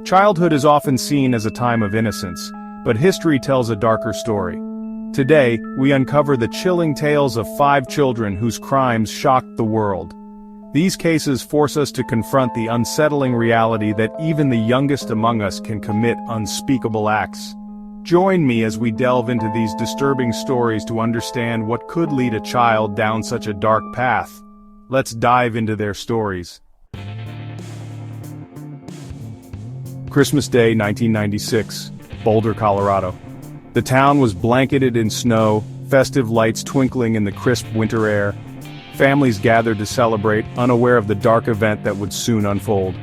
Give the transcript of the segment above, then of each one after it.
Childhood is often seen as a time of innocence, but history tells a darker story. Today, we uncover the chilling tales of 5 children whose crimes shocked the world. These cases force us to confront the unsettling reality that even the youngest among us can commit unspeakable acts. Join me as we delve into these disturbing stories to understand what could lead a child down such a dark path. Let's dive into their stories. Christmas Day, 1996, Boulder, Colorado. The town was blanketed in snow, festive lights twinkling in the crisp winter air. Families gathered to celebrate, unaware of the dark event that would soon unfold.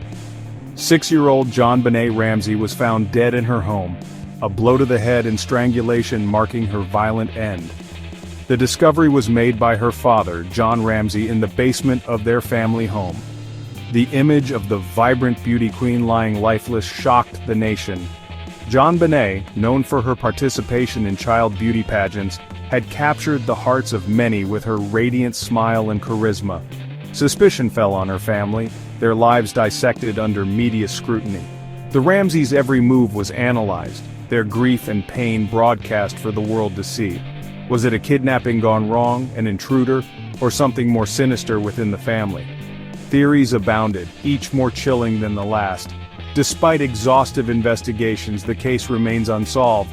6-year-old JonBenét Ramsey was found dead in her home, a blow to the head and strangulation marking her violent end. The discovery was made by her father, John Ramsey, in the basement of their family home. The image of the vibrant beauty queen lying lifeless shocked the nation. JonBenét, known for her participation in child beauty pageants, had captured the hearts of many with her radiant smile and charisma. Suspicion fell on her family, their lives dissected under media scrutiny. The Ramseys' every move was analyzed, their grief and pain broadcast for the world to see. Was it a kidnapping gone wrong, an intruder, or something more sinister within the family? Theories abounded, each more chilling than the last. Despite exhaustive investigations, the case remains unsolved.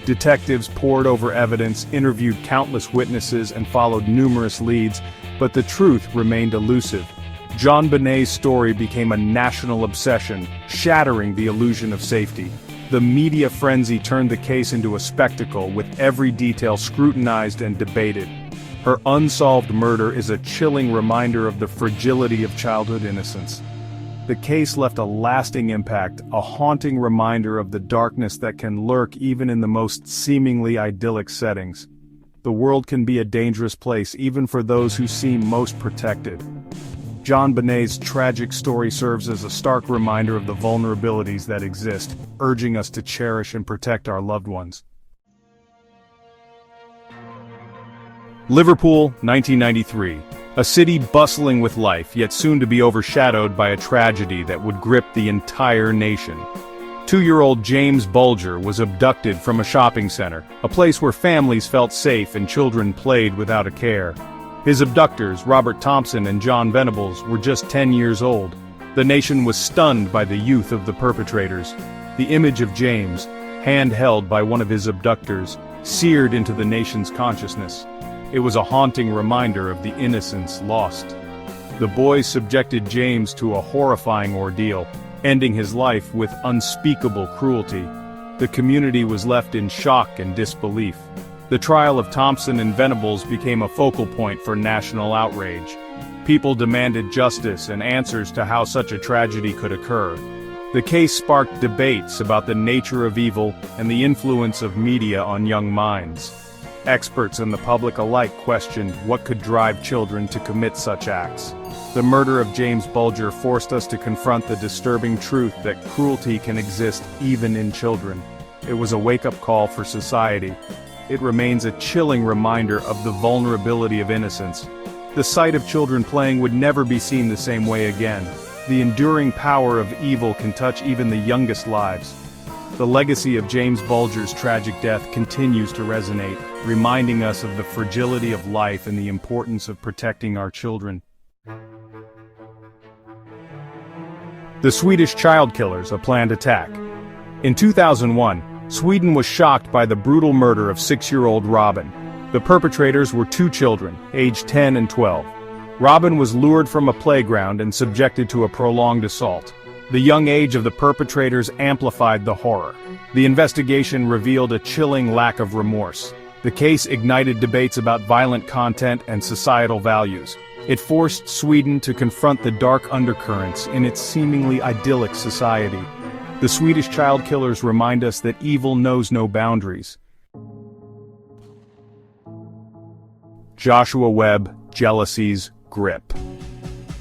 Detectives pored over evidence, interviewed countless witnesses, and followed numerous leads, but the truth remained elusive. JonBenét's story became a national obsession, shattering the illusion of safety. The media frenzy turned the case into a spectacle, with every detail scrutinized and debated. Her unsolved murder is a chilling reminder of the fragility of childhood innocence. The case left a lasting impact, a haunting reminder of the darkness that can lurk even in the most seemingly idyllic settings. The world can be a dangerous place even for those who seem most protected. JonBenét's tragic story serves as a stark reminder of the vulnerabilities that exist, urging us to cherish and protect our loved ones. Liverpool, 1993. A city bustling with life, yet soon to be overshadowed by a tragedy that would grip the entire nation. 2-year-old James Bulger was abducted from a shopping center, a place where families felt safe and children played without a care. His abductors, Robert Thompson and John Venables, were just 10 years old. The nation was stunned by the youth of the perpetrators. The image of James, hand-held by one of his abductors, seared into the nation's consciousness. It was a haunting reminder of the innocence lost. The boys subjected James to a horrifying ordeal, ending his life with unspeakable cruelty. The community was left in shock and disbelief. The trial of Thompson and Venables became a focal point for national outrage. People demanded justice and answers to how such a tragedy could occur. The case sparked debates about the nature of evil and the influence of media on young minds. Experts and the public alike questioned what could drive children to commit such acts. The murder of James Bulger forced us to confront the disturbing truth that cruelty can exist even in children. It was a wake-up call for society. It remains a chilling reminder of the vulnerability of innocence. The sight of children playing would never be seen the same way again. The enduring power of evil can touch even the youngest lives. The legacy of James Bulger's tragic death continues to resonate, reminding us of the fragility of life and the importance of protecting our children. The Swedish child killers, a planned attack. In 2001, Sweden was shocked by the brutal murder of 6-year-old Robin. The perpetrators were 2 children, aged 10 and 12. Robin was lured from a playground and subjected to a prolonged assault. The young age of the perpetrators amplified the horror. The investigation revealed a chilling lack of remorse. The case ignited debates about violent content and societal values. It forced Sweden to confront the dark undercurrents in its seemingly idyllic society. The Swedish child killers remind us that evil knows no boundaries. Joshua Webb, Jealousy's Grip.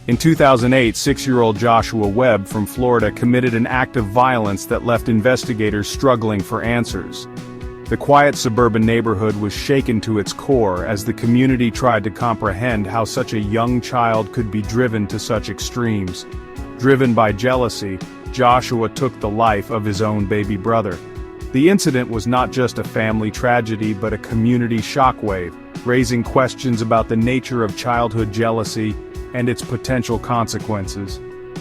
In 2008, 6-year-old Joshua Webb from Florida committed an act of violence that left investigators struggling for answers. The quiet suburban neighborhood was shaken to its core as the community tried to comprehend how such a young child could be driven to such extremes. Driven by jealousy, Joshua took the life of his own baby brother. The incident was not just a family tragedy but a community shockwave, raising questions about the nature of childhood jealousy and its potential consequences.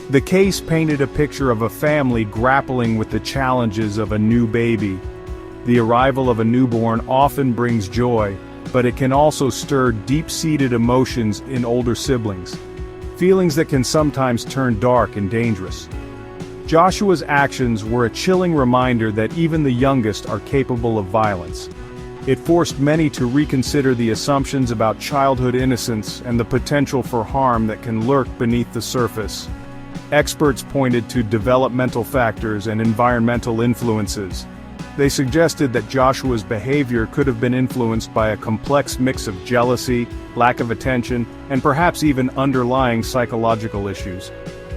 The case painted a picture of a family grappling with the challenges of a new baby. The arrival of a newborn often brings joy, but it can also stir deep-seated emotions in older siblings, feelings that can sometimes turn dark and dangerous. Joshua's actions were a chilling reminder that even the youngest are capable of violence. It forced many to reconsider the assumptions about childhood innocence and the potential for harm that can lurk beneath the surface. Experts pointed to developmental factors and environmental influences. They suggested that Joshua's behavior could have been influenced by a complex mix of jealousy, lack of attention, and perhaps even underlying psychological issues.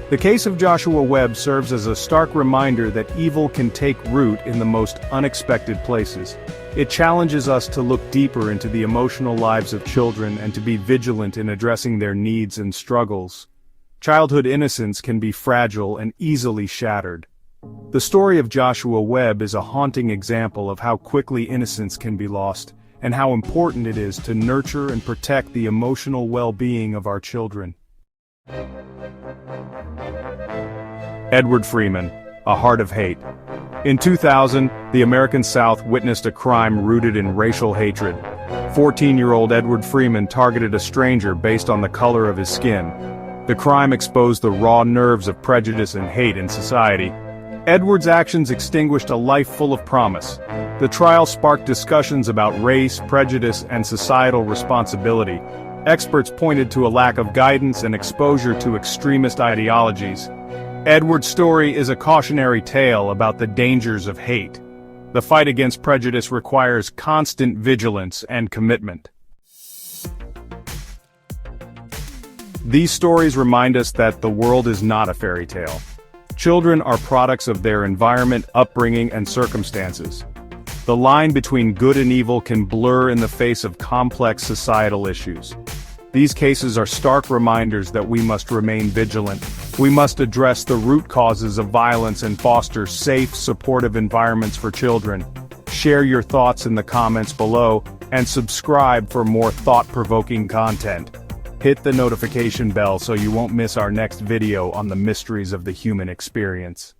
The case of Joshua Webb serves as a stark reminder that evil can take root in the most unexpected places. It challenges us to look deeper into the emotional lives of children and to be vigilant in addressing their needs and struggles. Childhood innocence can be fragile and easily shattered. The story of Joshua Webb is a haunting example of how quickly innocence can be lost, and how important it is to nurture and protect the emotional well-being of our children. Edward Freeman, A Heart of Hate. In 2000, the American South witnessed a crime rooted in racial hatred. 14-year-old Edward Freeman targeted a stranger based on the color of his skin. The crime exposed the raw nerves of prejudice and hate in society. Edward's actions extinguished a life full of promise. The trial sparked discussions about race, prejudice, and societal responsibility. Experts pointed to a lack of guidance and exposure to extremist ideologies. Edward's story is a cautionary tale about the dangers of hate. The fight against prejudice requires constant vigilance and commitment. These stories remind us that the world is not a fairy tale. Children are products of their environment, upbringing, and circumstances. The line between good and evil can blur in the face of complex societal issues. These cases are stark reminders that we must remain vigilant. We must address the root causes of violence and foster safe, supportive environments for children. Share your thoughts in the comments below, and subscribe for more thought-provoking content. Hit the notification bell so you won't miss our next video on the mysteries of the human experience.